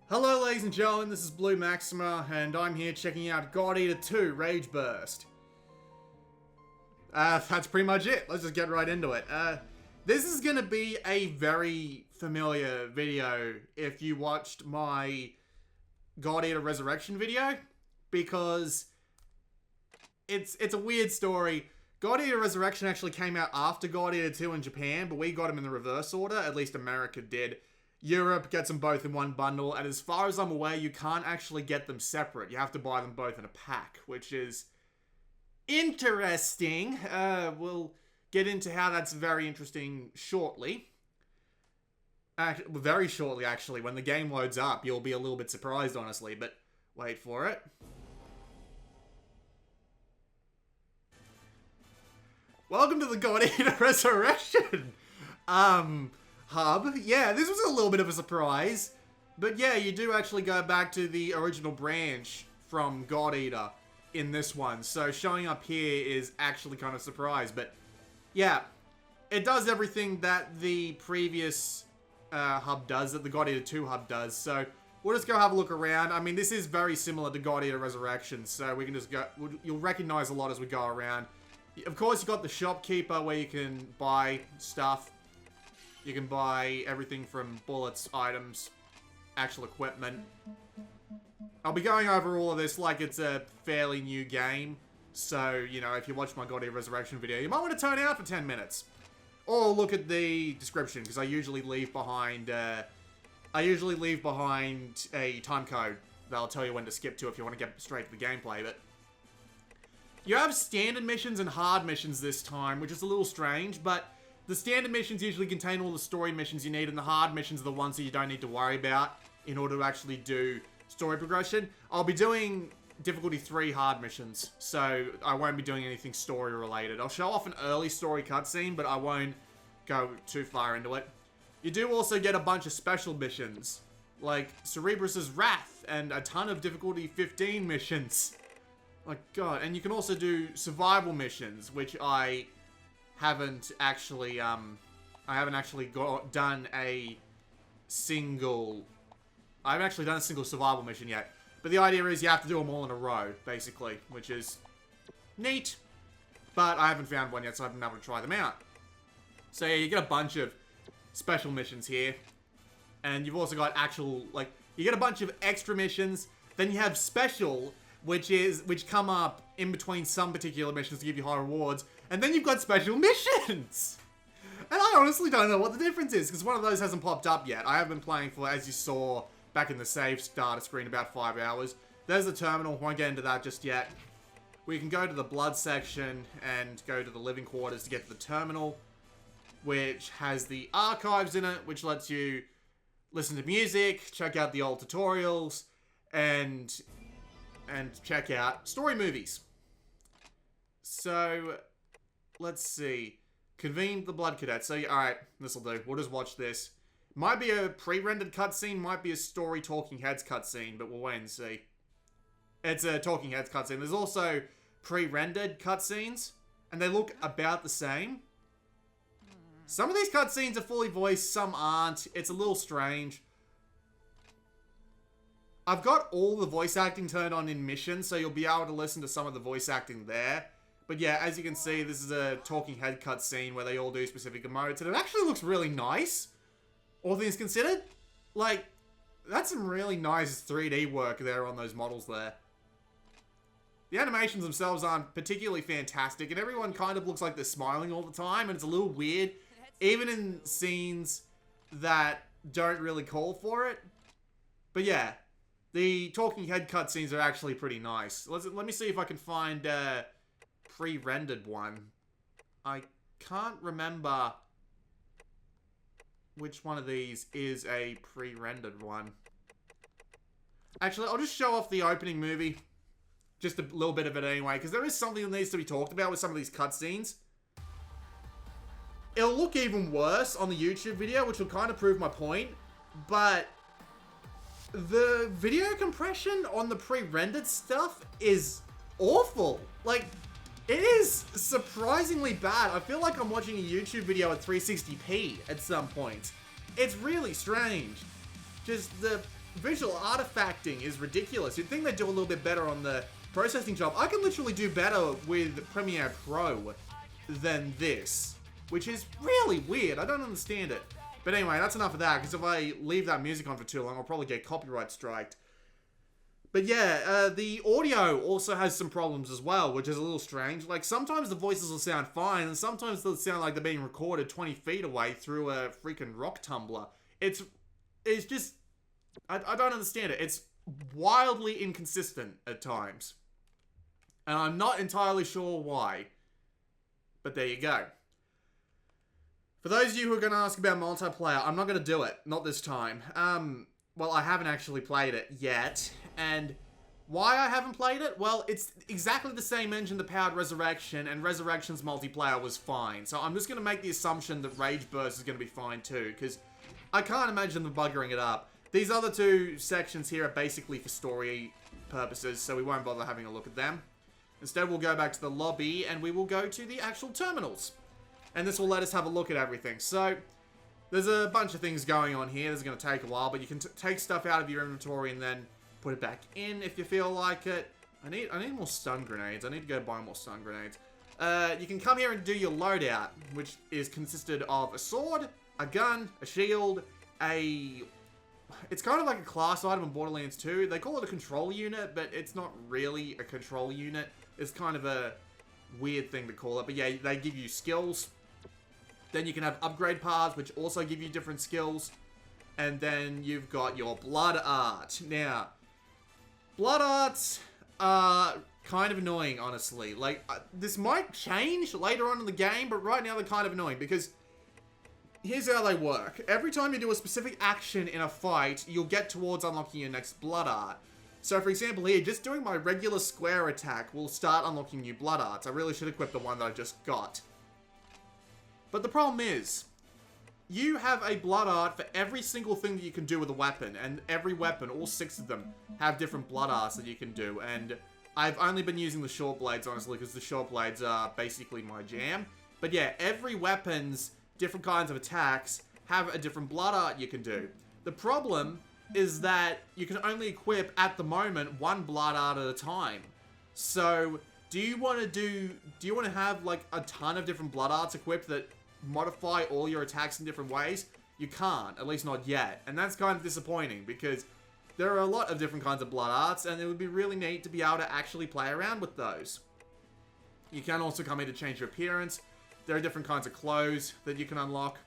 Hello ladies and gentlemen, this is Blue Maxima, and I'm here checking out God Eater 2 Rage Burst. That's pretty much it. Let's just get right into it. This is gonna be a very familiar video if you watched my God Eater Resurrection video, because it's a weird story. God Eater Resurrection actually came out after God Eater 2 in Japan, but we got them in the reverse order, at least America did. Europe gets them both in one bundle, and as far as I'm aware, you can't actually get them separate. You have to buy them both in a pack, which is interesting. We'll get into how that's very interesting shortly. Very shortly, actually. When the game loads up, you'll be a little bit surprised, honestly, but wait for it. Welcome to the God Eater Resurrection hub. Yeah, this was a little bit of a surprise. But yeah, you do actually go back to the original branch from God Eater in this one. So showing up here is actually kind of a surprise. But yeah, it does everything that the previous hub does, that the God Eater 2 hub does. So we'll just go have a look around. I mean, this is very similar to God Eater Resurrection. So we can just go, you'll recognize a lot as we go around. Of course, you've got the shopkeeper where you can buy stuff. You can buy everything from bullets, items, actual equipment. I'll be going over all of this like it's a fairly new game. So, you know, if you watch my God Eater Resurrection video, you might want to tune out for 10 minutes. Or look at the description, because I usually leave behind a time code that'll tell you when to skip to if you want to get straight to the gameplay. But you have standard missions and hard missions this time, which is a little strange, but the standard missions usually contain all the story missions you need, and the hard missions are the ones that you don't need to worry about in order to actually do story progression. I'll be doing difficulty 3 hard missions, so I won't be doing anything story related. I'll show off an early story cutscene, but I won't go too far into it. You do also get a bunch of special missions, like Cerberus's Wrath, and a ton of difficulty 15 missions. My god, and you can also do survival missions, which I haven't actually done a single survival mission yet. But the idea is you have to do them all in a row, basically, which is neat. But I haven't found one yet, so I haven't been able to try them out. So yeah, you get a bunch of special missions here. And you've also got actual, like, you get a bunch of extra missions. Then you have special, which come up in between some particular missions to give you high rewards. And then you've got special missions! And I honestly don't know what the difference is, because one of those hasn't popped up yet. I have been playing for, as you saw back in the save starter screen, about 5 hours. There's the terminal, won't get into that just yet. We can go to the blood section and go to the living quarters to get to the terminal, which has the archives in it, which lets you listen to music, check out the old tutorials, and check out story movies. So, let's see. Convene the Blood Cadet. So, alright, this'll do. We'll just watch this. Might be a pre-rendered cutscene, might be a story Talking Heads cutscene, but we'll wait and see. It's a Talking Heads cutscene. There's also pre-rendered cutscenes, and they look about the same. Some of these cutscenes are fully voiced, some aren't. It's a little strange. I've got all the voice acting turned on in missions, so you'll be able to listen to some of the voice acting there. But yeah, as you can see, this is a Talking Head cutscene where they all do specific emotes, and it actually looks really nice, all things considered. Like, that's some really nice 3D work there on those models there. The animations themselves aren't particularly fantastic, and everyone kind of looks like they're smiling all the time, and it's a little weird, even in scenes that don't really call for it. But yeah, the Talking Head cutscenes are actually pretty nice. Let me see if I can find a pre-rendered one. I can't remember which one of these is a pre-rendered one. Actually, I'll just show off the opening movie. Just a little bit of it anyway, because there is something that needs to be talked about with some of these cutscenes. It'll look even worse on the YouTube video, which will kind of prove my point, but the video compression on the pre-rendered stuff is awful. Like, it is surprisingly bad. I feel like I'm watching a YouTube video at 360p at some point. It's really strange. Just the visual artifacting is ridiculous. You'd think they'd do a little bit better on the processing job. I can literally do better with Premiere Pro than this, which is really weird. I don't understand it. But anyway, that's enough of that, because if I leave that music on for too long, I'll probably get copyright striked. But yeah, the audio also has some problems as well, which is a little strange. Like, sometimes the voices will sound fine, and sometimes they'll sound like they're being recorded 20 feet away through a freaking rock tumbler. It's just... I don't understand it. It's wildly inconsistent at times. And I'm not entirely sure why. But there you go. For those of you who are going to ask about multiplayer, I'm not going to do it. Not this time. Well, I haven't actually played it yet. And why I haven't played it? Well, it's exactly the same engine that powered Resurrection, and Resurrection's multiplayer was fine. So I'm just going to make the assumption that Rage Burst is going to be fine too, because I can't imagine them buggering it up. These other two sections here are basically for story purposes, so we won't bother having a look at them. Instead, we'll go back to the lobby, and we will go to the actual terminals. And this will let us have a look at everything. So, there's a bunch of things going on here. This is going to take a while, but you can take stuff out of your inventory and then put it back in if you feel like it. I need more stun grenades. I need to go buy more stun grenades. You can come here and do your loadout, which is consisted of a sword, a gun, a shield, it's kind of like a class item in Borderlands 2. They call it a control unit, but it's not really a control unit. It's kind of a weird thing to call it. But yeah, they give you skills. Then you can have upgrade paths, which also give you different skills. And then you've got your blood art. Now, blood arts are kind of annoying, honestly. Like, this might change later on in the game, but right now they're kind of annoying because here's how they work. Every time you do a specific action in a fight, you'll get towards unlocking your next blood art. So for example here, just doing my regular square attack will start unlocking new blood arts. I really should equip the one that I just got. But the problem is, you have a blood art for every single thing that you can do with a weapon. And every weapon, all 6 of them, have different blood arts that you can do. And I've only been using the short blades, honestly, because the short blades are basically my jam. But yeah, every weapon's different kinds of attacks have a different blood art you can do. The problem is that you can only equip, at the moment, 1 blood art at a time. So, do you want to have, like, a ton of different blood arts equipped that modify all your attacks in different ways? You can't, at least not yet. And that's kind of disappointing, because there are a lot of different kinds of blood arts, and it would be really neat to be able to actually play around with those. You can also come in to change your appearance. There are different kinds of clothes that you can unlock.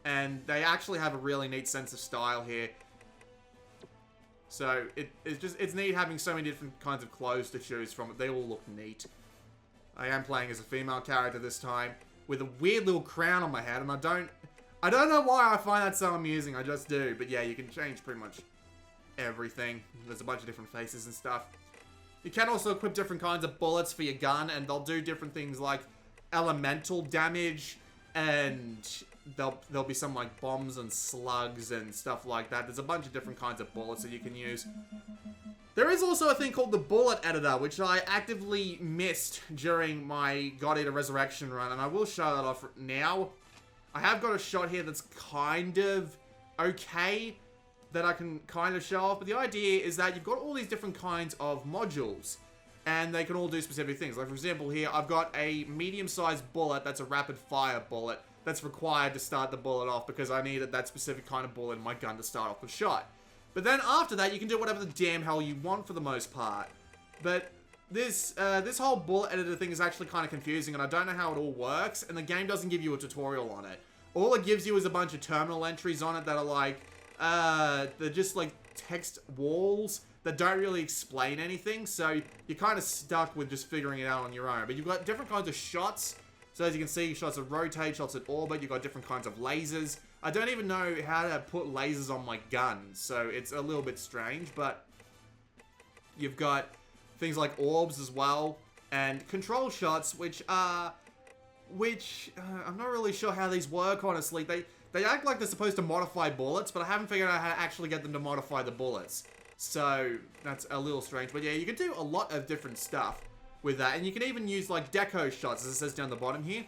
And they actually have a really neat sense of style here. So, it's neat having so many different kinds of clothes to choose from. They all look neat. I am playing as a female character this time, with a weird little crown on my head, and I don't know why I find that so amusing, I just do. But yeah, you can change pretty much everything. There's a bunch of different faces and stuff. You can also equip different kinds of bullets for your gun, and they'll do different things like elemental damage, and there'll be some like bombs and slugs and stuff like that. There's a bunch of different kinds of bullets that you can use. There is also a thing called the bullet editor, which I actively missed during my God Eater Resurrection run, and I will show that off now. I have got a shot here that's kind of okay, that I can kind of show off, but the idea is that you've got all these different kinds of modules, and they can all do specific things. Like, for example, here, I've got a medium-sized bullet that's a rapid-fire bullet that's required to start the bullet off because I needed that specific kind of bullet in my gun to start off the shot. But then after that, you can do whatever the damn hell you want for the most part. But this whole bullet editor thing is actually kind of confusing, and I don't know how it all works, and the game doesn't give you a tutorial on it. All it gives you is a bunch of terminal entries on it that are like, they're just like text walls that don't really explain anything, so you're kind of stuck with just figuring it out on your own. But you've got different kinds of shots. So as you can see, shots that rotate, shots that orbit, you've got different kinds of lasers. I don't even know how to put lasers on my gun, so it's a little bit strange, but you've got things like orbs as well, and control shots, which I'm not really sure how these work, honestly. They act like they're supposed to modify bullets, but I haven't figured out how to actually get them to modify the bullets. So, that's a little strange. But yeah, you can do a lot of different stuff with that. And you can even use, like, deco shots, as it says down the bottom here.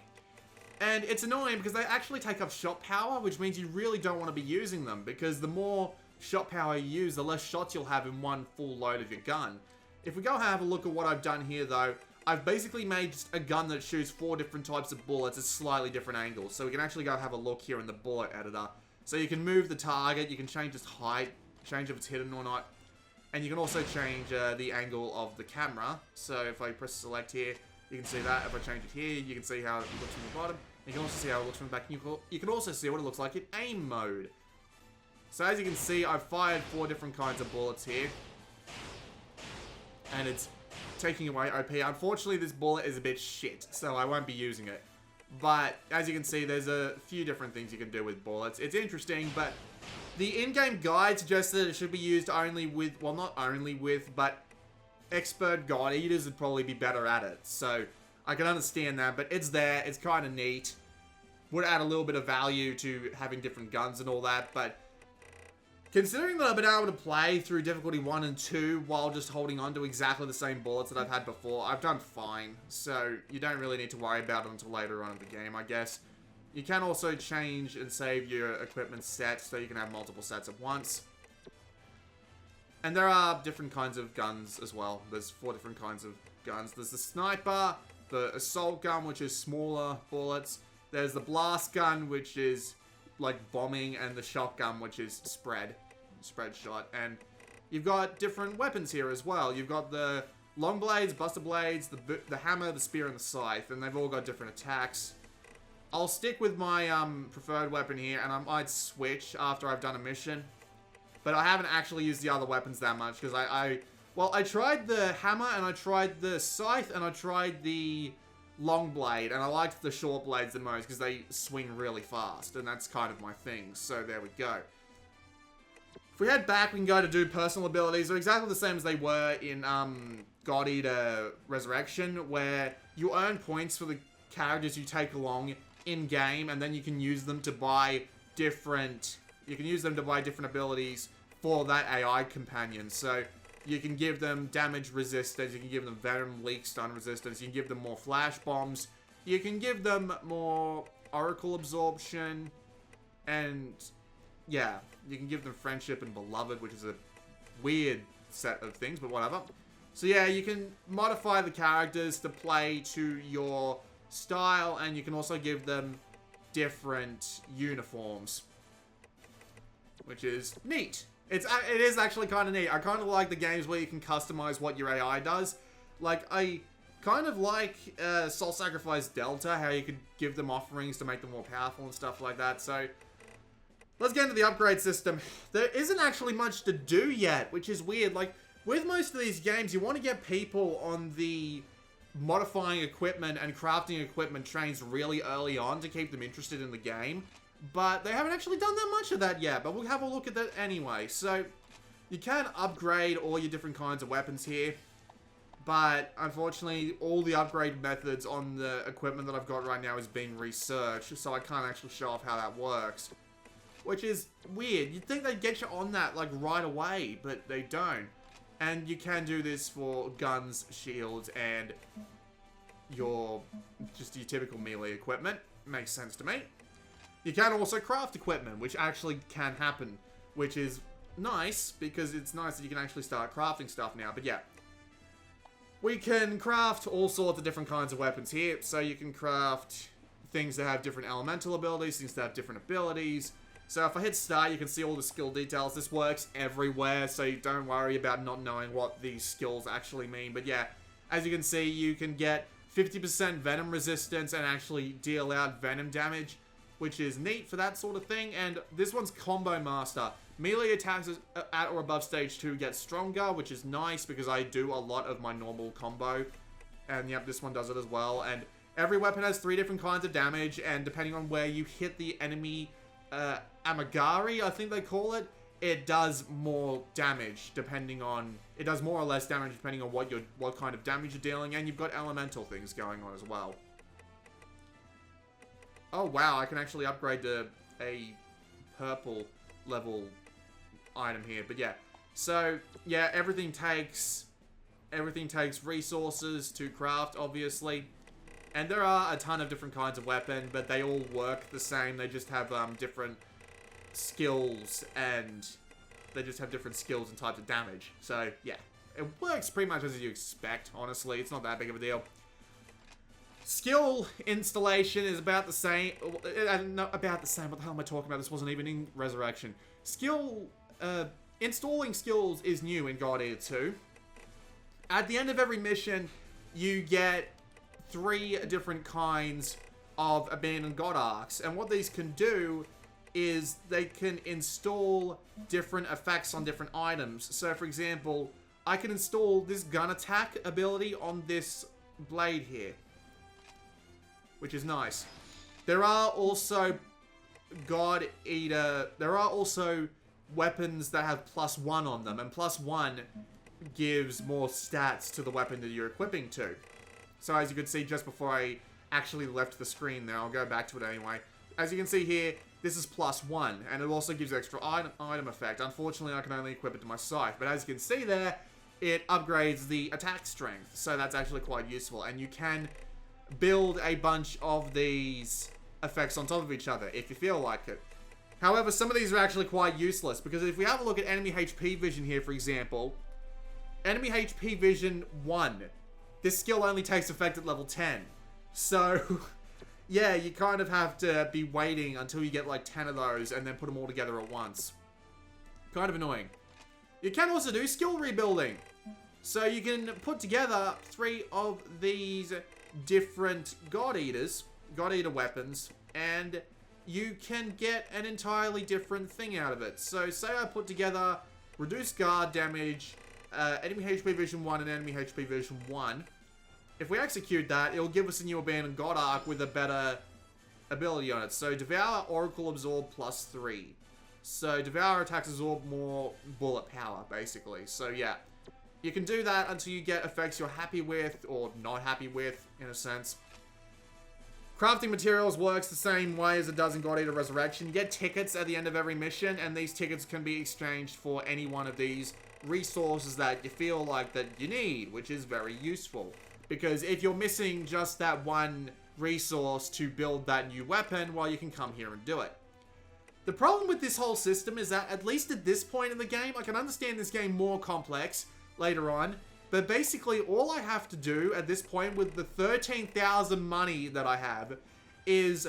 And it's annoying because they actually take up shot power, which means you really don't want to be using them. Because the more shot power you use, the less shots you'll have in one full load of your gun. If we go have a look at what I've done here though, I've basically made just a gun that shoots 4 different types of bullets at slightly different angles. So we can actually go have a look here in the bullet editor. So you can move the target, you can change its height, change if it's hidden or not. And you can also change the angle of the camera. So if I press select here, you can see that. If I change it here, you can see how it looks from the bottom. You can also see how it looks from the back. You can also see what it looks like in aim mode. So as you can see, I've fired 4 different kinds of bullets here. And it's taking away OP. Unfortunately, this bullet is a bit shit, so I won't be using it. But as you can see, there's a few different things you can do with bullets. It's interesting, but the in-game guide suggests that it should be used only with, well, not only with, but expert god eaters would probably be better at it. So I can understand that, but it's there. It's kind of neat. Would add a little bit of value to having different guns and all that, but considering that I've been able to play through difficulty 1 and 2 while just holding on to exactly the same bullets that I've had before, I've done fine. So you don't really need to worry about it until later on in the game, I guess. You can also change and save your equipment set so you can have multiple sets at once. And there are different kinds of guns as well. There's 4 different kinds of guns. There's the sniper, the assault gun, which is smaller bullets. There's the blast gun, which is like bombing, and the shotgun, which is spread shot. And you've got different weapons here as well. You've got the long blades, buster blades, the hammer, the spear, and the scythe, and they've all got different attacks. I'll stick with my preferred weapon here, and I might switch after I've done a mission. But I haven't actually used the other weapons that much, because well, I tried the hammer, and I tried the scythe, and I tried the long blade, and I liked the short blades the most, because they swing really fast, and that's kind of my thing, so there we go. If we head back, we can go to do personal abilities. They're exactly the same as they were in God Eater Resurrection, where you earn points for the characters you take along in-game, and then you can use them to buy different abilities for that AI companion. So you can give them damage resistance, you can give them venom, leak, stun resistance, you can give them more flash bombs, you can give them more oracle absorption, and yeah, you can give them friendship and beloved, which is a weird set of things, but whatever. So yeah, you can modify the characters to play to your style, and you can also give them different uniforms, which is neat. It is actually kind of neat. I kind of like the games where you can customize what your AI does. Like, I kind of like Soul Sacrifice Delta, how you could give them offerings to make them more powerful and stuff like that. So let's get into the upgrade system. There isn't actually much to do yet, which is weird. Like, with most of these games, you want to get people on the modifying equipment and crafting equipment trains really early on to keep them interested in the game. But they haven't actually done that much of that yet, but we'll have a look at that anyway. So, you can upgrade all your different kinds of weapons here, but unfortunately, all the upgrade methods on the equipment that I've got right now is being researched, so I can't actually show off how that works. Which is weird. You'd think they'd get you on that, like, right away, but they don't. And you can do this for guns, shields, and your typical melee equipment. Makes sense to me. You can also craft equipment, which actually can happen, which is nice, because it's nice that you can actually start crafting stuff now, but yeah. We can craft all sorts of different kinds of weapons here, so you can craft things that have different elemental abilities, things that have different abilities. So if I hit start, you can see all the skill details. This works everywhere, so you don't worry about not knowing what these skills actually mean, but yeah, as you can see, you can get 50% venom resistance and actually deal out venom damage, which is neat for that sort of thing. And this one's Combo Master. Melee attacks at or above stage 2 get stronger, which is nice because I do a lot of my normal combo. And yep, this one does it as well. And every weapon has 3 different kinds of damage, and depending on where you hit the enemy Amagari, I think they call it, it does more damage depending on, it does more or less damage depending on what kind of damage you're dealing, and you've got elemental things going on as well. Oh wow, I can actually upgrade to a purple level item here, but yeah. So, yeah, everything takes resources to craft, obviously. And there are a ton of different kinds of weapon, but they all work the same. They just have different skills and They just have different skills and types of damage. So, yeah. It works pretty much as you expect, honestly. It's not that big of a deal. Skill installation is about the same. Not about the same. What the hell am I talking about? This wasn't even in Resurrection. Installing skills is new in God Eater 2. At the end of every mission, you get 3 different kinds of Abandoned God Arcs. And what these can do is they can install different effects on different items. So, for example, I can install this gun attack ability on this blade here, which is nice. There are also God Eater. There are also weapons that have +1 on them, and +1 gives more stats to the weapon that you're equipping to. So as you can see just before I actually left the screen there, I'll go back to it anyway. As you can see here, this is +1, and it also gives extra item effect. Unfortunately, I can only equip it to my scythe, but as you can see there, it upgrades the attack strength, so that's actually quite useful. And you can build a bunch of these effects on top of each other if you feel like it. However, some of these are actually quite useless, because if we have a look at enemy HP vision here, for example, enemy HP vision 1, this skill only takes effect at level 10. So, yeah, you kind of have to be waiting until you get like 10 of those and then put them all together at once. Kind of annoying. You can also do skill rebuilding. So you can put together 3 of these different God Eaters, God Eater weapons, and you can get an entirely different thing out of it. So say I put together reduced guard damage, enemy HP vision 1 and enemy HP vision 1. If we execute that, it'll give us a new Abandoned God Arc with a better ability on it. So Devour, Oracle Absorb +3. So Devour attacks absorb more bullet power, basically. So yeah, you can do that until you get effects you're happy with, or not happy with, in a sense. Crafting materials works the same way as it does in God Eater Resurrection. You get tickets at the end of every mission, and these tickets can be exchanged for any one of these resources that you feel like that you need, which is very useful. Because if you're missing just that one resource to build that new weapon, well, you can come here and do it. The problem with this whole system is that, at least at this point in the game, I can understand this game more complex later on, but basically all I have to do at this point with the 13,000 money that I have is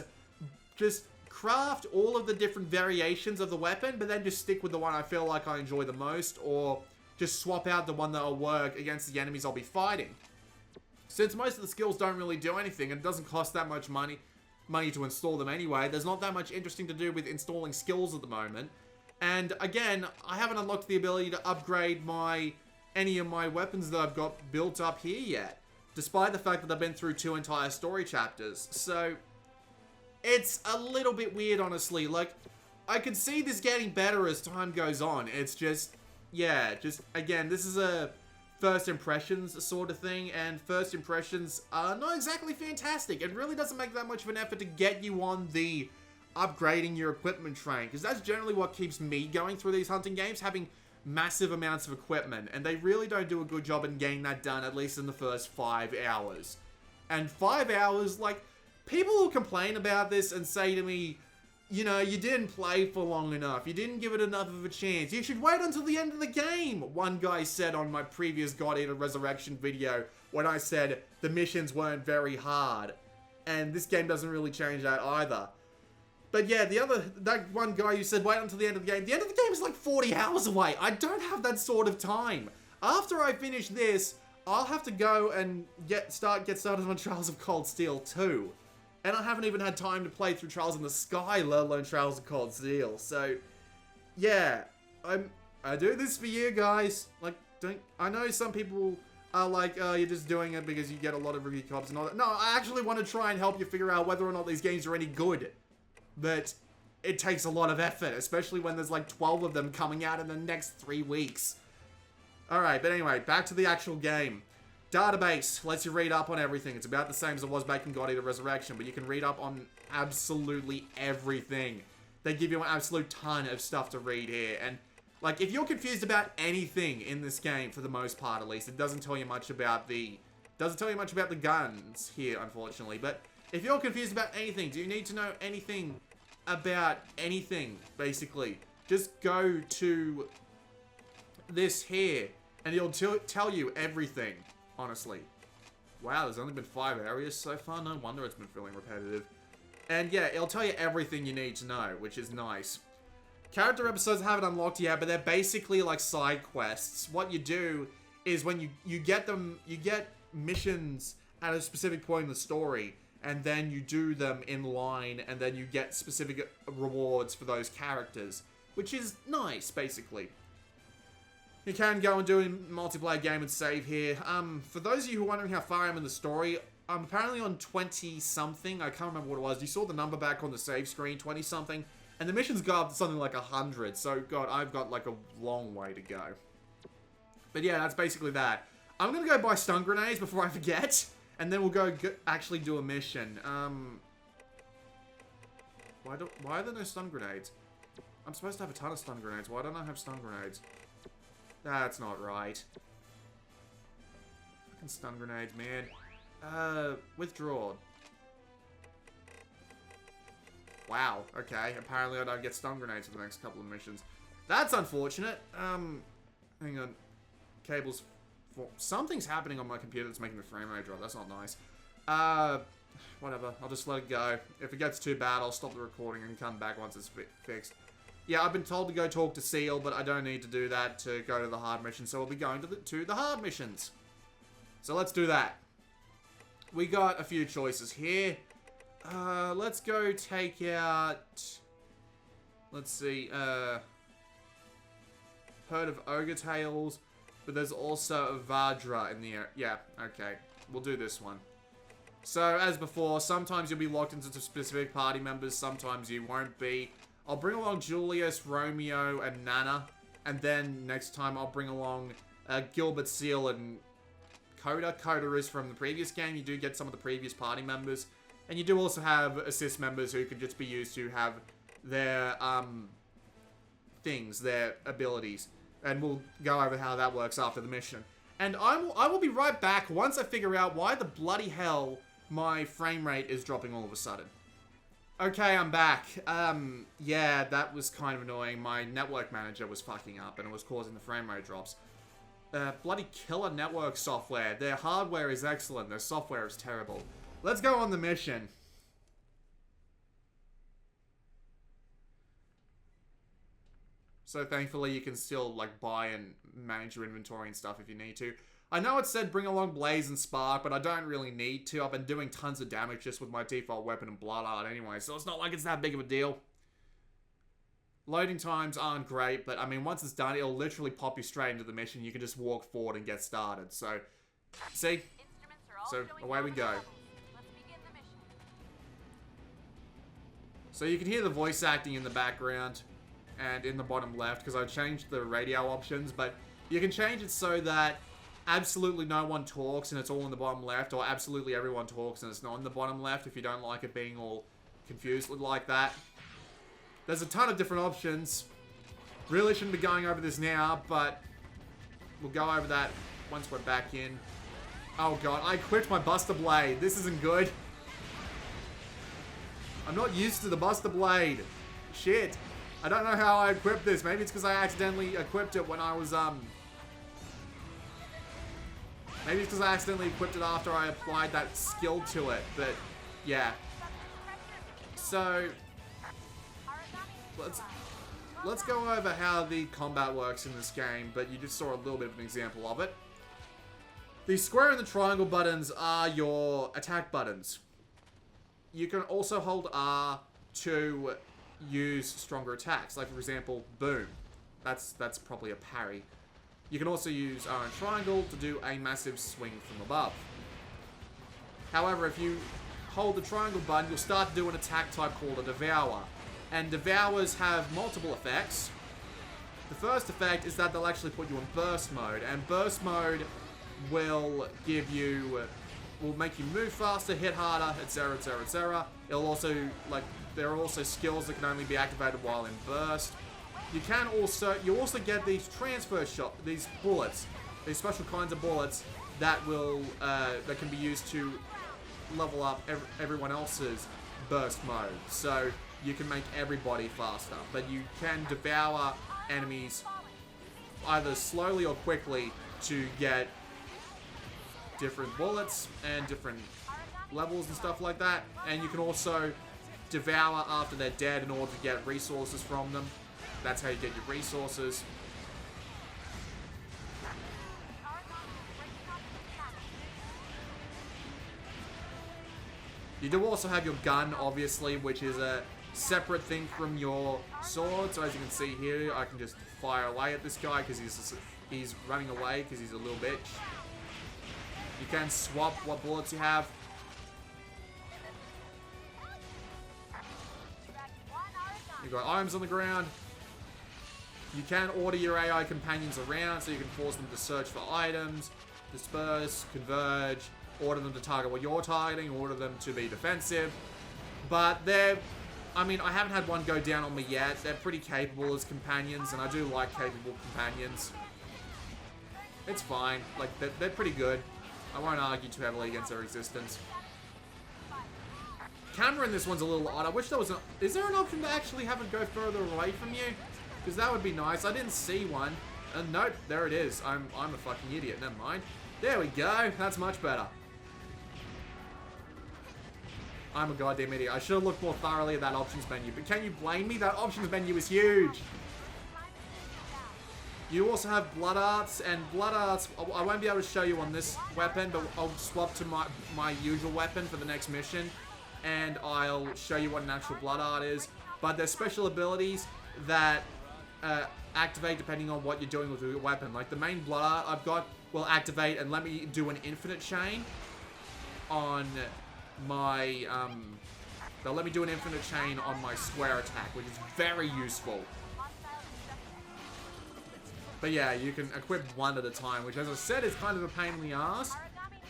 just craft all of the different variations of the weapon, but then just stick with the one I feel like I enjoy the most, or just swap out the one that'll work against the enemies I'll be fighting. Since most of the skills don't really do anything, and it doesn't cost that much money to install them anyway, there's not that much interesting to do with installing skills at the moment. And again, I haven't unlocked the ability to upgrade any of my weapons that I've got built up here yet, despite the fact that I've been through 2 entire story chapters. So it's a little bit weird, honestly. Like, I could see this getting better as time goes on. It's just, yeah, again, this is a first impressions sort of thing, and first impressions are not exactly fantastic. It really doesn't make that much of an effort to get you on the upgrading your equipment train, because that's generally what keeps me going through these hunting games, having massive amounts of equipment, and they really don't do a good job in getting that done, at least in the first 5 hours. And 5 hours, like, people will complain about this and say to me, you know, you didn't play for long enough. You didn't give it enough of a chance. You should wait until the end of the game, one guy said on my previous God Eater Resurrection video when I said the missions weren't very hard. And this game doesn't really change that either. But yeah, that one guy who said wait until the end of the end of the game is like 40 hours away. I don't have that sort of time. After I finish this, I'll have to go and get started on Trials of Cold Steel 2. And I haven't even had time to play through Trials in the Sky, let alone Trials of Cold Steel. So, yeah, I do this for you guys. Like, I know some people are like, oh, you're just doing it because you get a lot of review copies and all that. No, I actually want to try and help you figure out whether or not these games are any good. But it takes a lot of effort, especially when there's like 12 of them coming out in the next 3 weeks. Alright, but anyway, back to the actual game. Database lets you read up on everything. It's about the same as it was back in God Eater Resurrection, but you can read up on absolutely everything. They give you an absolute ton of stuff to read here, and like, if you're confused about anything in this game, for the most part at least, it doesn't tell you much about the guns here, unfortunately, but if you're confused about anything, do you need to know anything about anything, basically, just go to this here, and it'll tell you everything, honestly. Wow, there's only been 5 areas so far. No wonder it's been feeling repetitive. And yeah, it'll tell you everything you need to know, which is nice. Character episodes haven't unlocked yet, but they're basically like side quests. What you do is when you get them, you get missions at a specific point in the story, and then you do them in line, and then you get specific rewards for those characters, which is nice, basically. You can go and do a multiplayer game and save here. For those of you who are wondering how far I am in the story, I'm apparently on 20-something. I can't remember what it was. You saw the number back on the save screen, 20-something. And the missions go up to something like 100. So, God, I've got like a long way to go. But yeah, that's basically that. I'm going to go buy stun grenades before I forget. And then we'll go actually do a mission. Why are there no stun grenades? I'm supposed to have a ton of stun grenades. Why don't I have stun grenades? That's not right. Fucking stun grenades, man. Withdrawn. Wow, okay. Apparently I don't get stun grenades for the next couple of missions. That's unfortunate. Hang on. Cables. Something's happening on my computer that's making the frame rate drop. That's not nice. Whatever. I'll just let it go. If it gets too bad, I'll stop the recording and come back once it's fixed. Yeah, I've been told to go talk to Seal, but I don't need to do that to go to the hard mission, so we'll be going to the hard missions. So let's do that. We got a few choices here. Let's go take out... Let's see, Herd of Ogre Tails, but there's also a Vajra in the area. Yeah, okay. We'll do this one. So, as before, sometimes you'll be locked into specific party members, sometimes you won't be. I'll bring along Julius, Romeo, and Nana. And then next time I'll bring along Gilbert, Seal, and Coda. Coda is from the previous game. You do get some of the previous party members. And you do also have assist members who can just be used to have their things, their abilities. And we'll go over how that works after the mission. And I will be right back once I figure out why the bloody hell my frame rate is dropping all of a sudden. Okay, I'm back. Yeah, that was kind of annoying. My network manager was fucking up and it was causing the frame rate drops. Bloody killer network software. Their hardware is excellent, their software is terrible. Let's go on the mission. So thankfully you can still like buy and manage your inventory and stuff if you need to. I know it said bring along Blaze and Spark, but I don't really need to. I've been doing tons of damage just with my default weapon and Blood Art anyway, so it's not like it's that big of a deal. Loading times aren't great, but I mean, once it's done, it'll literally pop you straight into the mission. You can just walk forward and get started. So, see? So, away we go. So you can hear the voice acting in the background and in the bottom left, because I changed the radio options, but you can change it so that absolutely no one talks and it's all in the bottom left, or absolutely everyone talks and it's not in the bottom left if you don't like it being all confused like that. There's a ton of different options. Really shouldn't be going over this now, but we'll go over that once we're back in. Oh god, I equipped my Buster Blade. This isn't good. I'm not used to the Buster Blade. Shit. I don't know how I equipped this. Maybe it's because I accidentally equipped it when I was, Maybe it's because I accidentally equipped it after I applied that skill to it, but yeah. So, let's go over how the combat works in this game, but you just saw a little bit of an example of it. The square and the triangle buttons are your attack buttons. You can also hold R to use stronger attacks, like for example, boom. That's probably a parry. You can also use R and triangle to do a massive swing from above. However, if you hold the triangle button, you'll start to do an attack type called a Devour. And Devours have multiple effects. The first effect is that they'll actually put you in burst mode, and burst mode will give you, will make you move faster, hit harder, etc, etc, etc. It'll also, like, there are also skills that can only be activated while in burst. You also get these transfer shot, these bullets, these special kinds of bullets that will, that can be used to level up everyone else's burst mode. So you can make everybody faster, but you can devour enemies either slowly or quickly to get different bullets and different levels and stuff like that. And you can also devour after they're dead in order to get resources from them. That's how you get your resources. You do also have your gun, obviously, which is a separate thing from your sword. So as you can see here, I can just fire away at this guy because he's running away because he's a little bitch. You can swap what bullets you have. You've got items on the ground. You can order your AI companions around, so you can force them to search for items, disperse, converge, order them to target what you're targeting, order them to be defensive. But I mean, I haven't had one go down on me yet. They're pretty capable as companions, and I do like capable companions. It's fine. Like, they're pretty good. I won't argue too heavily against their existence. Camera in this one's a little odd. I wish there was is there an option to actually have it go further away from you? Because that would be nice. I didn't see one. And nope, there it is. I'm a fucking idiot. Never mind. There we go. That's much better. I'm a goddamn idiot. I should have looked more thoroughly at that options menu. But can you blame me? That options menu is huge. You also have blood arts, and blood arts, I won't be able to show you on this weapon, but I'll swap to my usual weapon for the next mission, and I'll show you what an actual blood art is. But there's special abilities that activate depending on what you're doing with your weapon. Like the main blood art I've got will activate and let me do an infinite chain on my, they'll let me do an infinite chain on my square attack, which is very useful. But yeah, you can equip one at a time, which as I said is kind of a pain in the ass,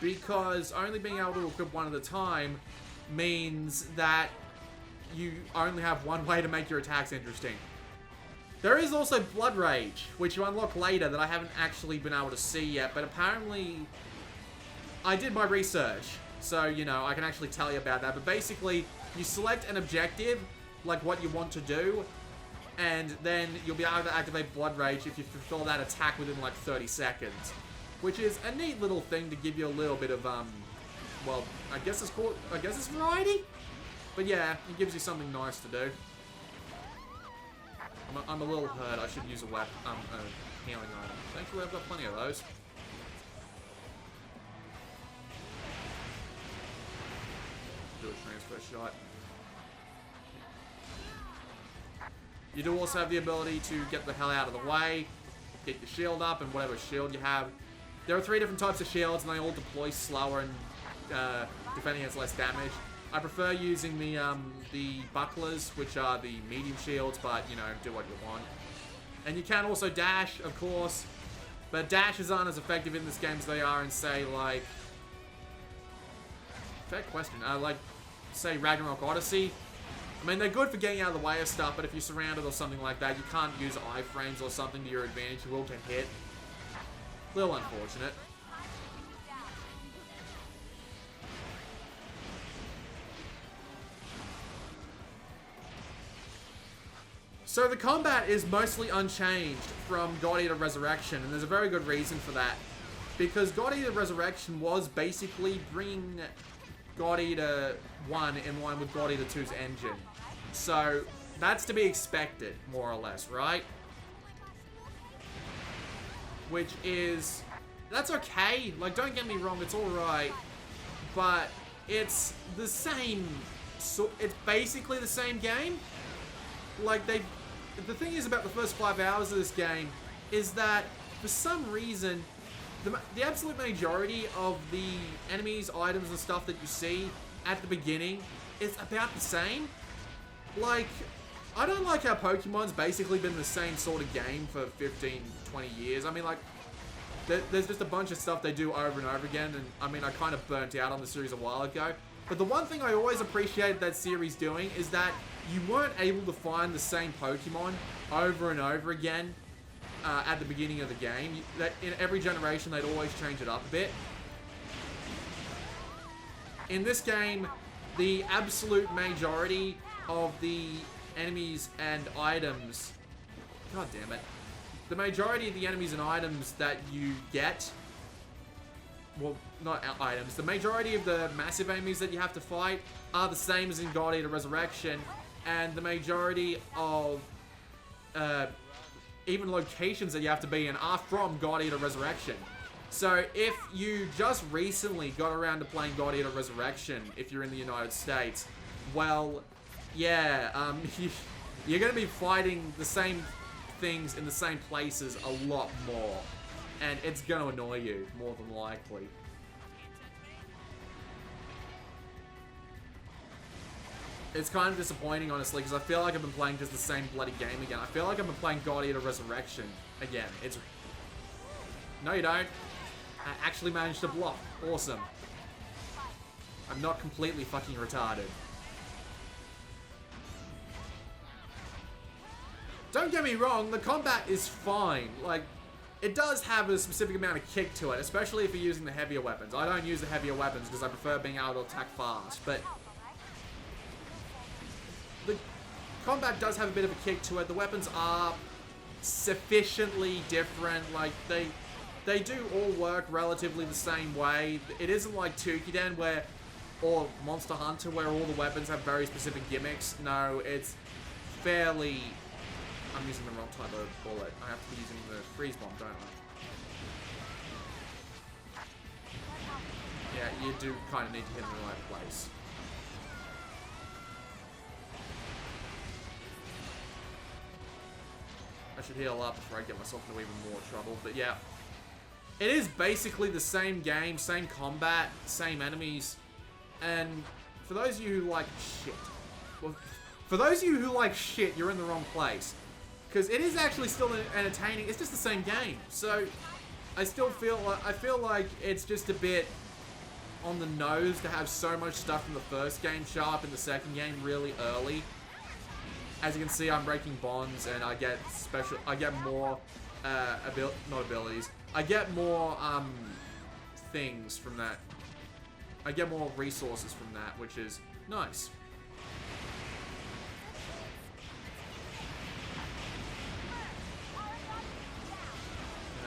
because only being able to equip one at a time means that you only have one way to make your attacks interesting. There is also Blood Rage, which you unlock later that I haven't actually been able to see yet, but apparently I did my research, so, you know, I can actually tell you about that. But basically, you select an objective, like what you want to do, and then you'll be able to activate Blood Rage if you fulfill that attack within like 30 seconds. Which is a neat little thing to give you a little bit of, well, I guess it's variety? But yeah, it gives you something nice to do. I'm a little hurt. I should use a weapon, a healing item. Thankfully, I've got plenty of those. Do a transfer shot. You do also have the ability to get the hell out of the way, get your shield up, and whatever shield you have. There are 3 different types of shields, and they all deploy slower and defending against less damage. I prefer using the bucklers, which are the medium shields, but, you know, do what you want. And you can also dash, of course, but dashes aren't as effective in this game as they are in, say, like... Fair question. Like, say, Ragnarok Odyssey. I mean, they're good for getting out of the way of stuff, but if you're surrounded or something like that, you can't use iframes or something to your advantage. You will get hit. A little unfortunate. So the combat is mostly unchanged from God Eater Resurrection, and there's a very good reason for that. Because God Eater Resurrection was basically bringing God Eater 1 in line with God Eater 2's engine. So, that's to be expected, more or less, right? Which is... That's okay. Like, don't get me wrong, it's alright. But, it's the same... So, it's basically the same game. Like, the thing is about the first 5 hours of this game is that, for some reason, the absolute majority of the enemies, items, and stuff that you see at the beginning is about the same. Like, I don't like how Pokemon's basically been the same sort of game for 15, 20 years. I mean, like, there's just a bunch of stuff they do over and over again, and, I mean, I kind of burnt out on the series a while ago. But the one thing I always appreciated that series doing is that you weren't able to find the same Pokemon over and over again at the beginning of the game. In every generation, they'd always change it up a bit. In this game, the absolute majority of the enemies and items... God damn it. the majority of the enemies and items that you get, well, not items, the majority of the massive enemies that you have to fight are the same as in God Eater Resurrection, and the majority of even locations that you have to be in are from God Eater Resurrection. So if you just recently got around to playing God Eater Resurrection, if you're in the United States, well, yeah, you're going to be fighting the same things in the same places a lot more, and it's going to annoy you more than likely. It's kind of disappointing, honestly, because I feel like I've been playing just the same bloody game again. I feel like I've been playing God Eater Resurrection again. It's... No, you don't. I actually managed to block. Awesome. I'm not completely fucking retarded. Don't get me wrong, the combat is fine. Like, it does have a specific amount of kick to it, especially if you're using the heavier weapons. I don't use the heavier weapons because I prefer being able to attack fast, but the combat does have a bit of a kick to it. The weapons are sufficiently different. Like, they do all work relatively the same way. It isn't like Tukiden where, or Monster Hunter, where all the weapons have very specific gimmicks. No, it's fairly... I'm using the wrong type of bullet. I have to be using the freeze bomb, don't I? Yeah, you do kind of need to hit in the right place. I should heal up before I get myself into even more trouble, but yeah. It is basically the same game, same combat, same enemies, and for those of you who like shit, well, for those of you who like shit, you're in the wrong place. Because it is actually still entertaining, it's just the same game. So, I still feel like it's just a bit on the nose to have so much stuff from the first game show up in the second game really early. As you can see, I'm breaking bonds and I get more, not abilities. I get more, things from that. I get more resources from that, which is nice.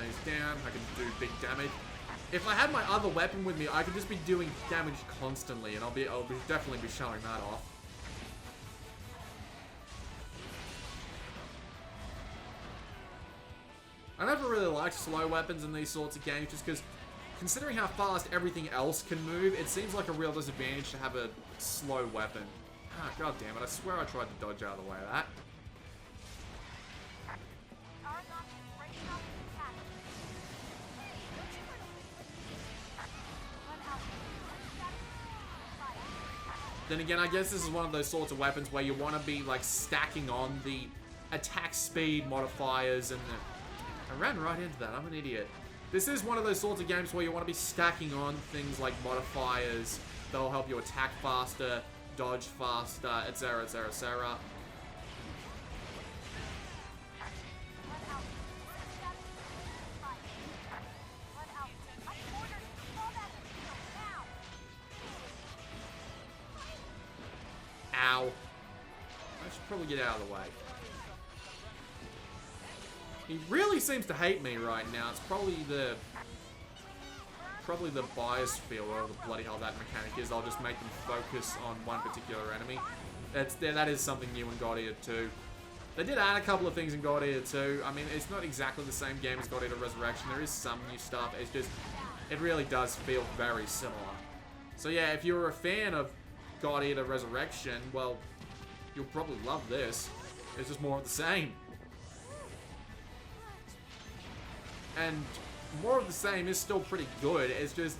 He's down, I can do big damage. If I had my other weapon with me, I could just be doing damage constantly, and I'll definitely be showing that off. I never really liked slow weapons in these sorts of games, just because, considering how fast everything else can move, it seems like a real disadvantage to have a slow weapon. Ah, god damn it, I swear I tried to dodge out of the way of that. Then again, I guess this is one of those sorts of weapons where you want to be, like, stacking on the attack speed modifiers and the... I ran right into that, I'm an idiot. This is one of those sorts of games where you want to be stacking on things like modifiers that'll help you attack faster, dodge faster, etc, etc, etc. Ow. I should probably get out of the way. He really seems to hate me right now. It's probably the biosphere, or the bloody hell that mechanic is. I'll just make them focus on one particular enemy. That is something new in God Eater 2. They did add a couple of things in God Eater 2. I mean, it's not exactly the same game as God Eater Resurrection. There is some new stuff. It's just, it really does feel very similar. So yeah, if you're a fan of God Eater Resurrection, well, you'll probably love this. It's just more of the same. And more of the same is still pretty good. It's just,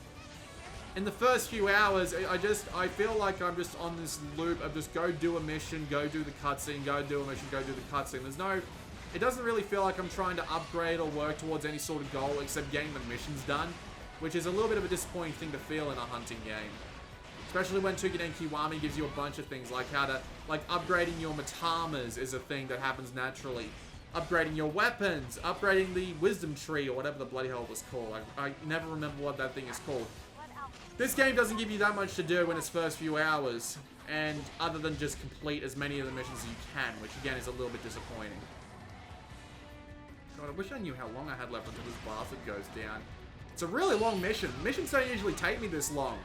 in the first few hours, I feel like I'm just on this loop of just go do a mission, go do the cutscene, go do a mission, go do the cutscene. There's no, it doesn't really feel like I'm trying to upgrade or work towards any sort of goal except getting the missions done, which is a little bit of a disappointing thing to feel in a hunting game. Especially when Tukiden Kiwami gives you a bunch of things, like how to, like upgrading your Matamas is a thing that happens naturally. Upgrading your weapons, upgrading the wisdom tree, or whatever the bloody hell it was called. I never remember what that thing is called. This game doesn't give you that much to do in its first few hours, and other than just complete as many of the missions as you can, which again is a little bit disappointing. God, I wish I knew how long I had left until this bastard goes down. It's a really long mission. Missions don't usually take me this long.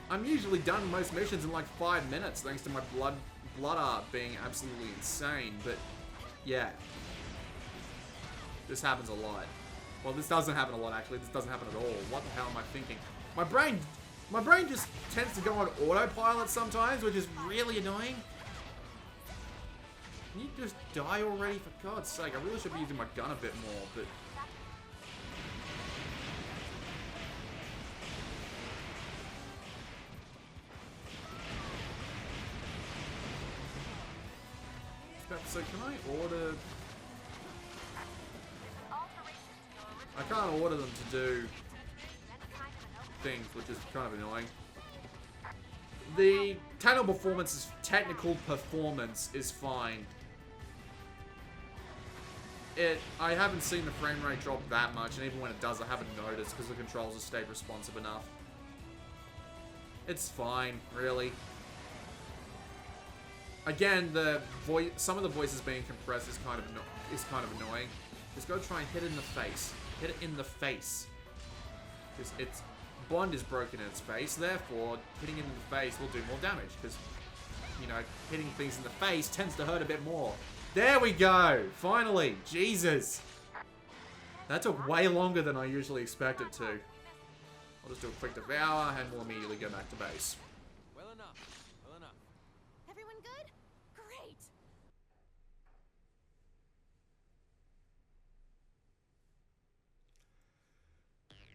I'm usually done most missions in like 5 minutes, thanks to my blood art being absolutely insane, but yeah. This happens a lot. Well, this doesn't happen a lot, actually. This doesn't happen at all. What the hell am I thinking? My brain just tends to go on autopilot sometimes, which is really annoying. Can you just die already? For God's sake, I really should be using my gun a bit more, but... So can I order... I can't order them to do things, which is kind of annoying. The technical performance is fine. I haven't seen the frame rate drop that much, and even when it does, I haven't noticed because the controls have stayed responsive enough. It's fine, really. Again, some of the voices being compressed is kind of annoying. Just go try and hit it in the face. Hit it in the face. Because its bond is broken in its face, therefore hitting it in the face will do more damage. Because, you know, hitting things in the face tends to hurt a bit more. There we go! Finally! Jesus! That took way longer than I usually expect it to. I'll just do a quick devour and we'll immediately go back to base. Well enough. Well enough. Everyone good? Great.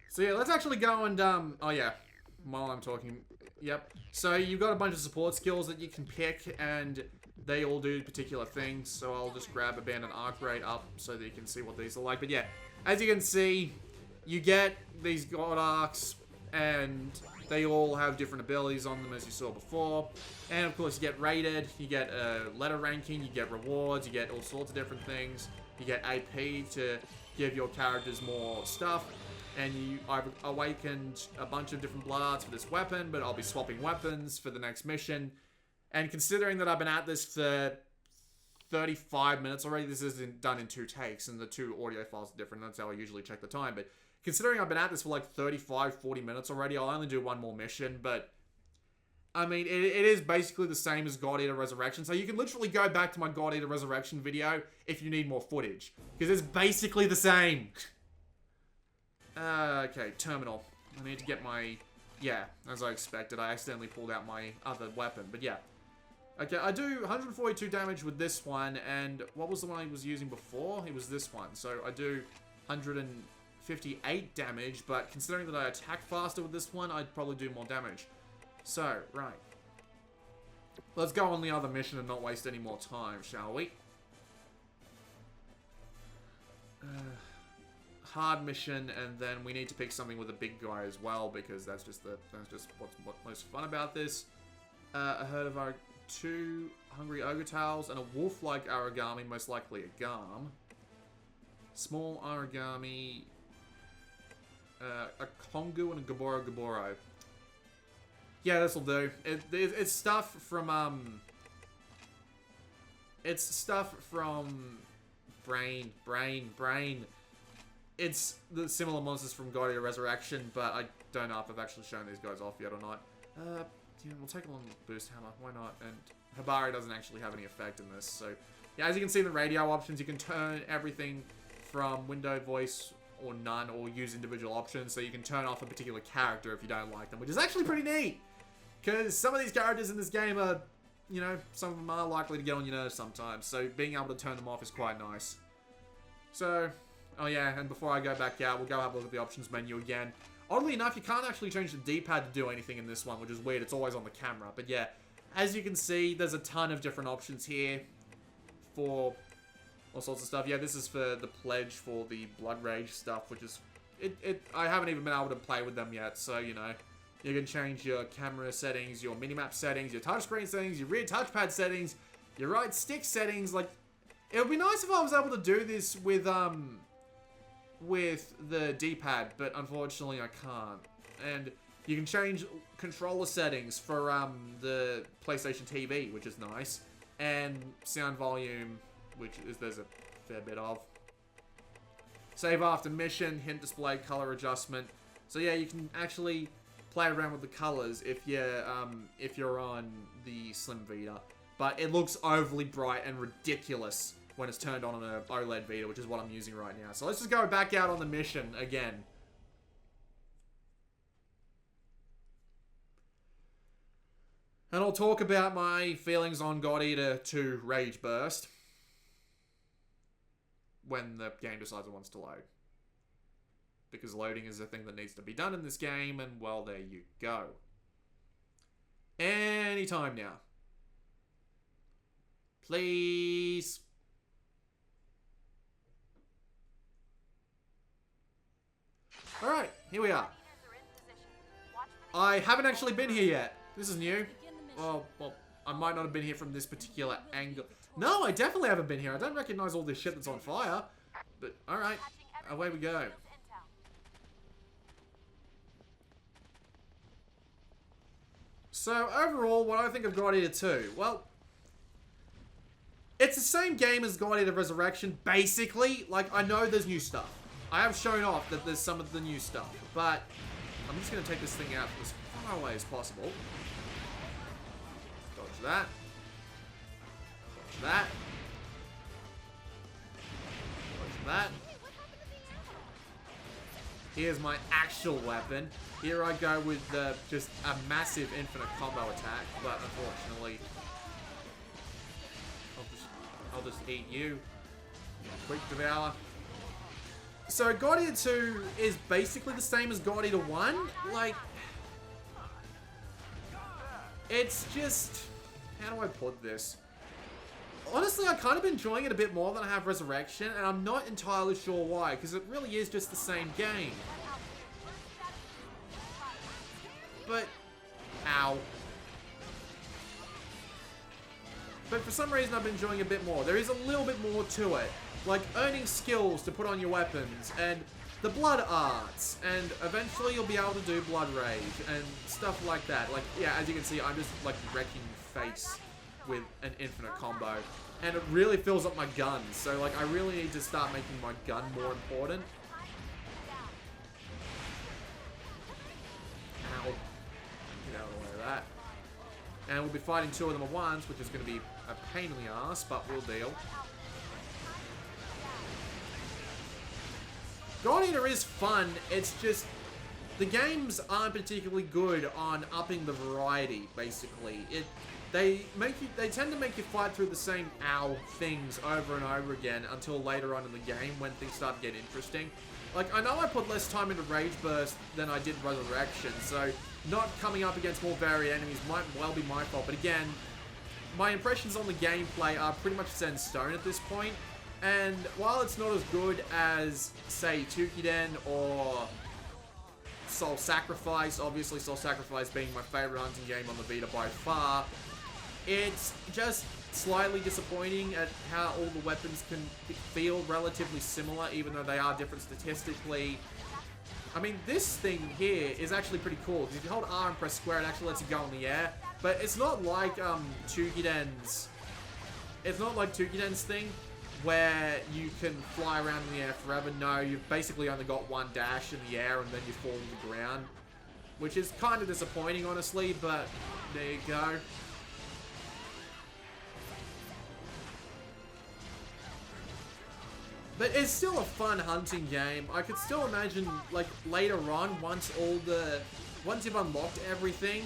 So yeah, let's actually go and, oh yeah, while I'm talking, yep. So you've got a bunch of support skills that you can pick, and they all do particular things, so I'll just grab Abandoned Arc Rate up so that you can see what these are like. But yeah, as you can see, you get these God Arcs, and they all have different abilities on them, as you saw before. And of course, you get rated, you get letter ranking, you get rewards, you get all sorts of different things. You get AP to give your characters more stuff. And I've awakened a bunch of different blood arts for this weapon, but I'll be swapping weapons for the next mission. And considering that I've been at this for 35 minutes already, this isn't done in 2 takes, and the 2 audio files are different. That's how I usually check the time. But considering I've been at this for like 35, 40 minutes already, I'll only do 1 more mission. But, I mean, it is basically the same as God Eater Resurrection. So you can literally go back to my God Eater Resurrection video if you need more footage. Because it's basically the same. Okay, terminal. I need to get my... Yeah, as I expected, I accidentally pulled out my other weapon, but yeah. Okay, I do 142 damage with this one, and what was the one I was using before? It was this one, so I do 158 damage, but considering that I attack faster with this one, I'd probably do more damage. So, right. Let's go on the other mission and not waste any more time, shall we? Hard mission, and then we need to pick something with a big guy as well, because that's just what's most fun about this. A herd of our 2 hungry ogre tails and a wolf-like origami, most likely a garm. Small origami, a kongu and a gaboro. Yeah, this'll do. It's stuff from it's stuff from brain. It's the similar monsters from God Eater Resurrection, but I don't know if I've actually shown these guys off yet or not. Yeah, we'll take a long boost hammer, why not? And Hibari doesn't actually have any effect in this, so... Yeah, as you can see in the radio options, you can turn everything from window voice or none, or use individual options, so you can turn off a particular character if you don't like them, which is actually pretty neat! Because some of these characters in this game are, you know, some of them are likely to get on your nerves sometimes, so being able to turn them off is quite nice. So... Oh yeah, and before I go back out, we'll go have a look at the options menu again. Oddly enough, you can't actually change the D-pad to do anything in this one, which is weird. It's always on the camera. But yeah, as you can see, there's a ton of different options here for all sorts of stuff. Yeah, this is for the pledge for the Blood Rage stuff, which is... I haven't even been able to play with them yet, so, you know. You can change your camera settings, your minimap settings, your touchscreen settings, your rear touchpad settings, your right stick settings. Like, it would be nice if I was able to do this with the D-pad, but unfortunately I can't. And you can change controller settings for the PlayStation TV, which is nice, and sound volume, which is there's a fair bit of. Save after mission, hint display, color adjustment. So yeah, you can actually play around with the colors if you're on the Slim Vita. But it looks overly bright and ridiculous when it's turned on an OLED Vita, which is what I'm using right now. So let's just go back out on the mission again. And I'll talk about my feelings on God Eater 2 Rage Burst when the game decides it wants to load. Because loading is the thing that needs to be done in this game, and well, there you go. Anytime now. Please. Alright, here we are. I haven't actually been here yet. This is new. Oh, well, I might not have been here from this particular angle. No, I definitely haven't been here. I don't recognize all this shit that's on fire. But, alright. Away we go. So, overall, what do I think of God Eater 2? Well, it's the same game as God Eater Resurrection, basically. Like, I know there's new stuff. I have shown off that there's some of the new stuff, but I'm just going to take this thing out as far away as possible. Dodge that. Dodge that. Dodge that. Here's my actual weapon. Here I go with just a massive infinite combo attack, but unfortunately, I'll just eat you. Quick devour. So God Eater 2 is basically the same as God Eater 1. Like, it's just, how do I put this? Honestly, I kind of enjoying it a bit more than I have Resurrection, and I'm not entirely sure why, because it really is just the same game. But, ow. But for some reason, I've been enjoying it a bit more. There is a little bit more to it. Like, earning skills to put on your weapons, and the blood arts, and eventually you'll be able to do blood rage, and stuff like that. Like, yeah, as you can see, I'm just, like, wrecking face with an infinite combo. And it really fills up my guns, so, like, I really need to start making my gun more important. Ow. Get out of the way of that. And we'll be fighting two of them at once, which is going to be a pain in the ass, but we'll deal. God Eater is fun, it's just, the games aren't particularly good on upping the variety, basically. They tend to make you fight through the same ow things over and over again until later on in the game when things start to get interesting. Like, I know I put less time into Rage Burst than I did Resurrection, so not coming up against more varied enemies might well be my fault, but again, my impressions on the gameplay are pretty much set in stone at this point. And while it's not as good as, say, Tukiden or Soul Sacrifice, obviously Soul Sacrifice being my favorite hunting game on the Vita by far, it's just slightly disappointing at how all the weapons can feel relatively similar, even though they are different statistically. I mean, this thing here is actually pretty cool, because if you hold R and press square, it actually lets you go in the air. But it's not like Tukiden's... It's not like Tukiden's thing, where you can fly around in the air forever. No, you've basically only got one dash in the air and then you fall to the ground. Which is kind of disappointing, honestly, but there you go. But it's still a fun hunting game. I could still imagine, like, later on, once you've unlocked everything,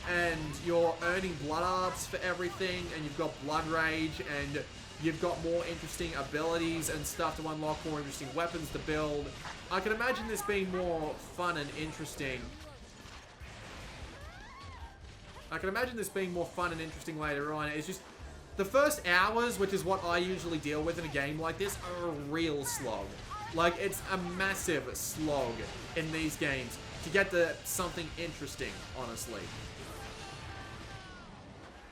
and you're earning blood arts for everything, and you've got blood rage, and you've got more interesting abilities and stuff to unlock, more interesting weapons to build. I can imagine this being more fun and interesting. Later on. It's just, the first hours, which is what I usually deal with in a game like this, are a real slog. Like, it's a massive slog in these games to get to something interesting, honestly.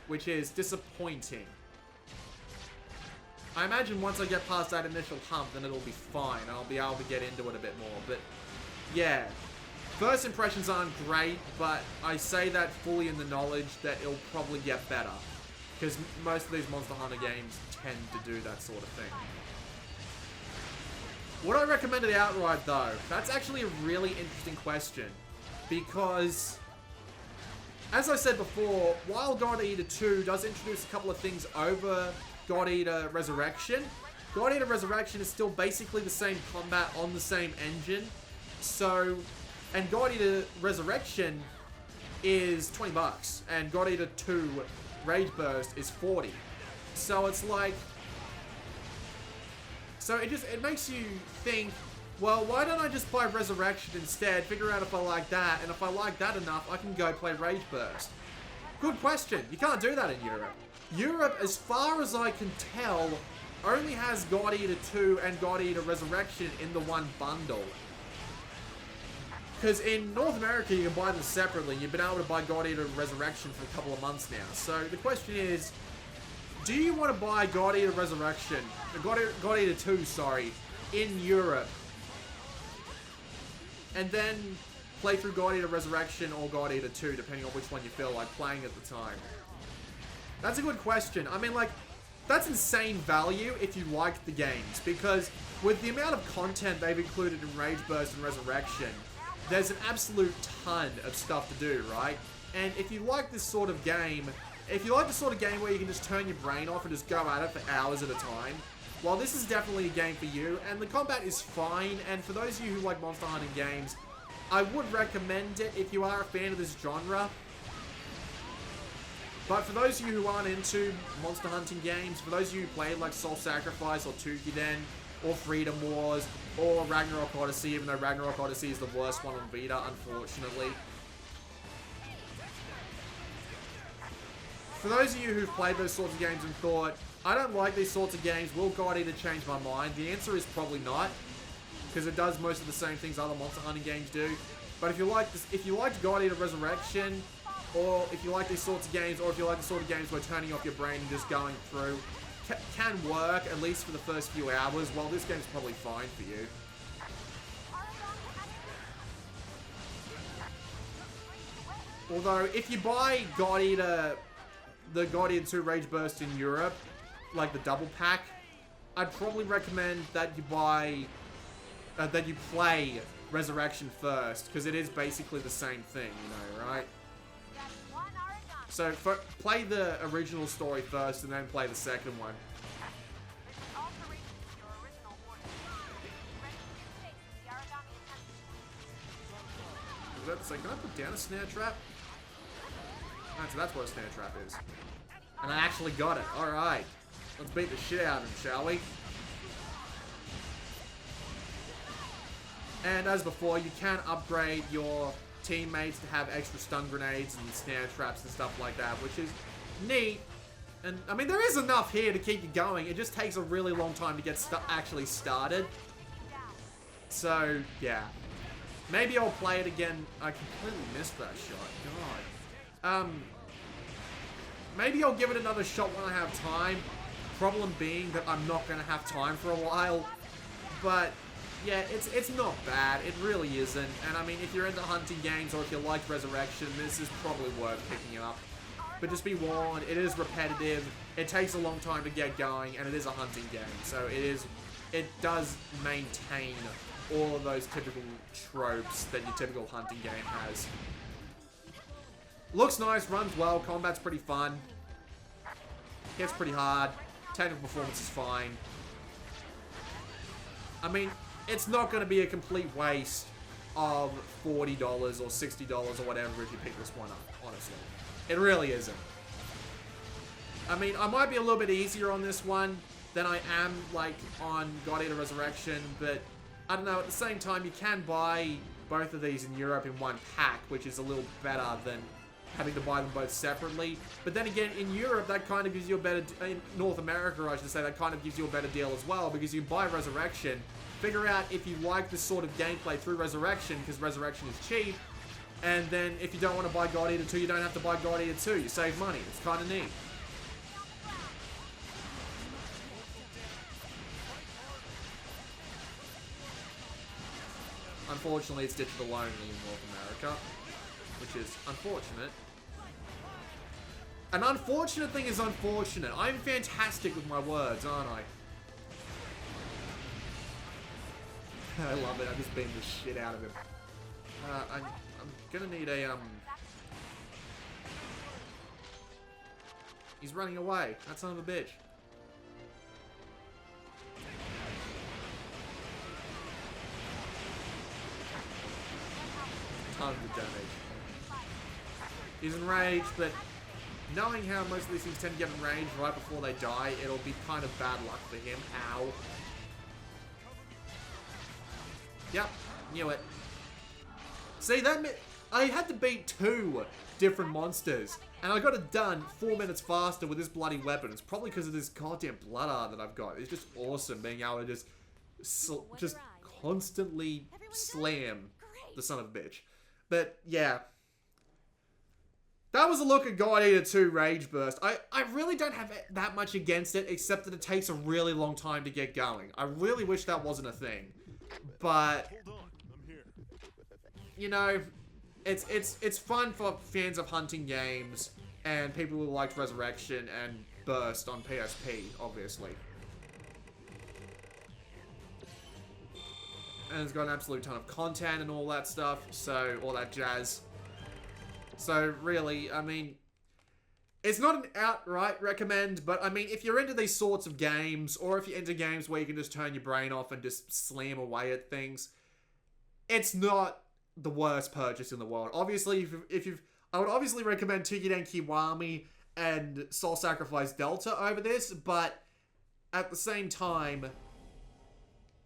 Which is disappointing. I imagine once I get past that initial hump, then it'll be fine. I'll be able to get into it a bit more. But, yeah. First impressions aren't great, but I say that fully in the knowledge that it'll probably get better. Because most of these Monster Hunter games tend to do that sort of thing. Would I recommend it outright, though? That's actually a really interesting question. Because, as I said before, while God Eater 2 does introduce a couple of things over God Eater Resurrection, God Eater Resurrection is still basically the same combat on the same engine. So, and God Eater Resurrection is 20 bucks, and God Eater 2 Rage Burst is 40. So it's like, so it makes you think, well, why don't I just buy Resurrection instead, figure out if I like that, and if I like that enough, I can go play Rage Burst. Good question. You can't do that in Europe. Europe, as far as I can tell, only has God Eater 2 and God Eater Resurrection in the one bundle. Because in North America, you can buy them separately. You've been able to buy God Eater Resurrection for a couple of months now. So the question is, do you want to buy God Eater Resurrection, God Eater 2, sorry, in Europe, and then play through God Eater Resurrection or God Eater 2, depending on which one you feel like playing at the time? That's a good question. I mean, like, that's insane value if you like the games, because with the amount of content they've included in Rage Burst and Resurrection, there's an absolute ton of stuff to do, right? And if you like this sort of game, if you like the sort of game where you can just turn your brain off and just go at it for hours at a time, well, this is definitely a game for you, and the combat is fine, and for those of you who like monster hunting games, I would recommend it if you are a fan of this genre. But for those of you who aren't into monster hunting games, for those of you who played like Soul Sacrifice or Tukiden, or Freedom Wars, or Ragnarok Odyssey, even though Ragnarok Odyssey is the worst one on Vita, unfortunately. For those of you who've played those sorts of games and thought, I don't like these sorts of games, will God Eater change my mind? The answer is probably not, because it does most of the same things other monster hunting games do. But if you like this, if you liked God Eater Resurrection, or if you like these sorts of games, or if you like the sort of games where turning off your brain and just going through can work, at least for the first few hours, well, this game's probably fine for you. Although, if you buy God Eater, the God Eater 2 Rage Burst in Europe, like the double pack, I'd probably recommend that you buy, that you play Resurrection first, because it is basically the same thing, you know, right? So, play the original story first, and then play the second one. So can I put down a snare trap? Right, so that's what a snare trap is. And I actually got it. Alright. Let's beat the shit out of him, shall we? And as before, you can upgrade your teammates to have extra stun grenades and snare traps and stuff like that, which is neat. And, I mean, there is enough here to keep you going. It just takes a really long time to get actually started. So, yeah. Maybe I'll play it again. I completely missed that shot. God. Maybe I'll give it another shot when I have time. Problem being that I'm not going to have time for a while. But, yeah, it's not bad. It really isn't. And, I mean, if you're into hunting games or if you like Resurrection, this is probably worth picking up. But just be warned, it is repetitive. It takes a long time to get going, and it is a hunting game. So it does maintain all of those typical tropes that your typical hunting game has. Looks nice, runs well, combat's pretty fun. Hits pretty hard. Technical performance is fine. I mean, it's not going to be a complete waste of $40 or $60 or whatever if you pick this one up, honestly. It really isn't. I mean, I might be a little bit easier on this one than I am, like, on God Eater Resurrection, but I don't know, at the same time, you can buy both of these in Europe in one pack, which is a little better than having to buy them both separately. But then again, in Europe, that kind of gives you a better, in North America, I should say, that kind of gives you a better deal as well, because you buy Resurrection, figure out if you like this sort of gameplay through Resurrection, because Resurrection is cheap, and then if you don't want to buy God Eater 2, you don't have to buy God Eater 2, you save money. It's kind of neat. Unfortunately, it's digital only in North America, which is unfortunate. An unfortunate thing is unfortunate. I'm fantastic with my words, aren't I? I love it. I'm just beating the shit out of him. I'm gonna need a, He's running away. That son of a bitch. Tons of damage. He's enraged, but knowing how most of these things tend to get enraged right before they die, it'll be kind of bad luck for him. Ow. Yep, knew it. See, I had to beat 2 different monsters, and I got it done 4 minutes faster with this bloody weapon. It's probably because of this goddamn blood art that I've got. It's just awesome being able to just constantly slam the son of a bitch. But, yeah. That was a look at God Eater 2 Rage Burst. I really don't have that much against it, except that it takes a really long time to get going. I really wish that wasn't a thing. But, Hold on, I'm here. you know, it's fun for fans of hunting games and people who liked Resurrection and Burst on PSP, obviously. And it's got an absolute ton of content and all that stuff, so, all that jazz. So, really, I mean, it's not an outright recommend, but, I mean, if you're into these sorts of games, or if you're into games where you can just turn your brain off and just slam away at things, it's not the worst purchase in the world. Obviously, I would obviously recommend Toukiden Kiwami and Soul Sacrifice Delta over this, but at the same time,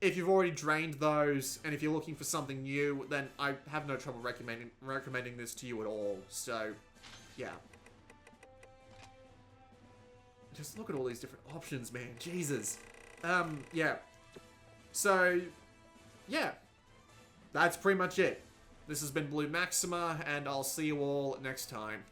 if you've already drained those, and if you're looking for something new, then I have no trouble recommending this to you at all. So, yeah. Just look at all these different options, man. Jesus. Yeah. So, yeah. That's pretty much it. This has been Blue Maxima, and I'll see you all next time.